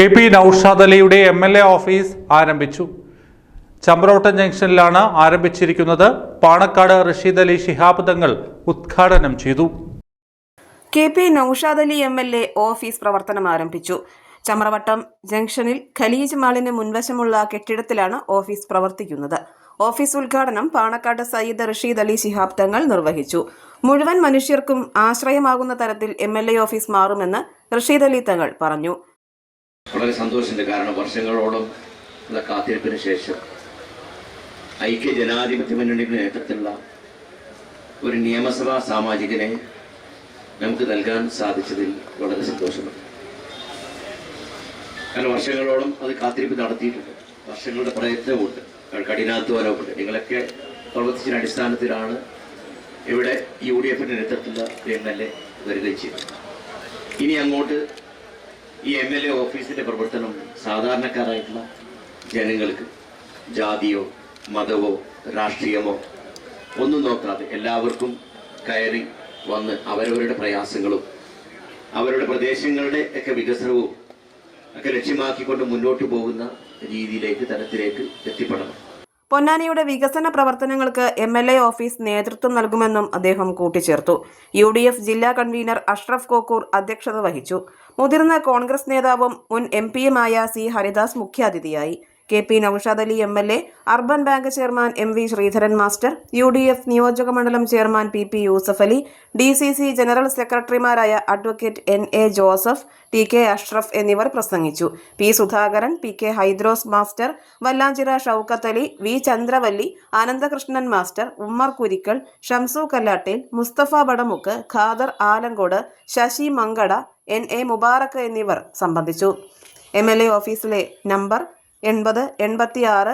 K P. Naushad അലിയുടെ MLA. Office ആരംഭിച്ചു. ചമ്പ്രോട്ടം ജംഗ്ഷനിലാണ് ആരംഭിച്ചിരിക്കുന്നത്. പാണക്കാട് റഷീദ് അലി ശിഹാബ് തങ്ങൾ ഉദ്ഘാടനം ചെയ്തു. കെ.പി. നൌഷാദ് അലി എം.എൽ.എ. ഓഫീസ് പ്രവർത്തനം ആരംഭിച്ചു. ചമ്രവട്ടം ജംഗ്ഷനിൽ ഖലീജ് മാളിന് മുൻവശമുള്ള കെട്ടിടത്തിലാണ് ഓഫീസ് പ്രവർത്തിക്കുന്നത്. ഓഫീസ് ഉദ്ഘാടനം പാണക്കാട് സയ്യിദ് റഷീദ് അലി ശിഹാബ് തങ്ങൾ നിർവഹിച്ചു. മുഴുവൻ മനുഷ്യർക്കും ആശ്രയമാകുന്ന തരത്തിൽ എം.എൽ.എ. ഓഫീസ് മാറുമെന്ന് റഷീദ് അലി തങ്ങൾ പറഞ്ഞു. വളരെ സന്തോഷമുണ്ട്. കാരണം വർഷങ്ങളോളം ഉള്ള കാത്തിരിപ്പിന് ശേഷം ഐക്യ ജനാധിപത്യ മുന്നണിയുടെ നേതൃത്വത്തിലുള്ള ഒരു നിയമസഭാ സാമാജികനെ നമുക്ക് നൽകാൻ സാധിച്ചതിൽ വളരെ സന്തോഷമുണ്ട്. കാരണം വർഷങ്ങളോളം അത് കാത്തിരിപ്പ് നടത്തിയിട്ടുണ്ട്. വർഷങ്ങളുടെ പ്രയത്നമുണ്ട്, കഠിനാധ്വാനമുണ്ട്. നിങ്ങളൊക്കെ പ്രവർത്തിച്ച അടിസ്ഥാനത്തിലാണ് ഇവിടെ UDFിന്റെ നേതൃത്വത്തിലുള്ള എം.എൽ.എ. വരികയും ചെയ്തത്. ഇനി അങ്ങോട്ട് ഈ എം.എൽ.എ. ഓഫീസിന്റെ പ്രവർത്തനം സാധാരണക്കാരായിട്ടുള്ള ജനങ്ങൾക്ക് ജാതിയോ മതമോ രാഷ്ട്രീയമോ ഒന്നും നോക്കാതെ എല്ലാവർക്കും കയറി വന്ന് അവരവരുടെ പ്രയാസങ്ങളും അവരുടെ പ്രദേശങ്ങളുടെ ഒക്കെ വികസനവും ഒക്കെ ലക്ഷ്യമാക്കിക്കൊണ്ട് മുന്നോട്ട് പോകുന്ന തലത്തിലേക്ക് എത്തിപ്പെടണം. പൊന്നാനിയുടെ വികസന പ്രവർത്തനങ്ങൾക്ക് എം.എൽ.എ. ഓഫീസ് നേതൃത്വം നൽകുമെന്നും അദ്ദേഹം കൂട്ടിച്ചേർത്തു. UDF ജില്ലാ കൺവീനർ അഷ്റഫ് കോക്കൂർ അധ്യക്ഷത വഹിച്ചു. മുതിർന്ന കോൺഗ്രസ് നേതാവും മുൻ MP-യുമായ C. ഹരിദാസ് മുഖ്യാതിഥിയായി. K P. Naushad Ali MLA., urban bank chairman M.V. Sreedharan master, UDF നിയോജക മണ്ഡലം chairman P.P. Yusuf Ali, DCC general സെക്രട്ടറിമാരായ advocate N.A. Joseph, T.K. Ashraf എന്നിവർ പ്രസംഗിച്ചു. P. Sudhakaran, P.K. Haidros master, Vallanchira Shoukath Ali, V. Chandravalli, Ananthakrishnan master, Ummer Kurikkal, Shamsu Kallattel, Musthafa Badamukku, Khader Alangode, Sasi Mankada, N.A. Mubarak എന്നിവർ സംബന്ധിച്ചു. എം.എൽ.എ. ഓഫീസിലെ നമ്പർ 80 86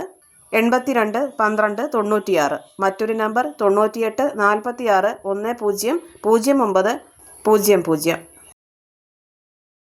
82 12 96, മറ്റൊരു നമ്പർ 98 46 10 09 00.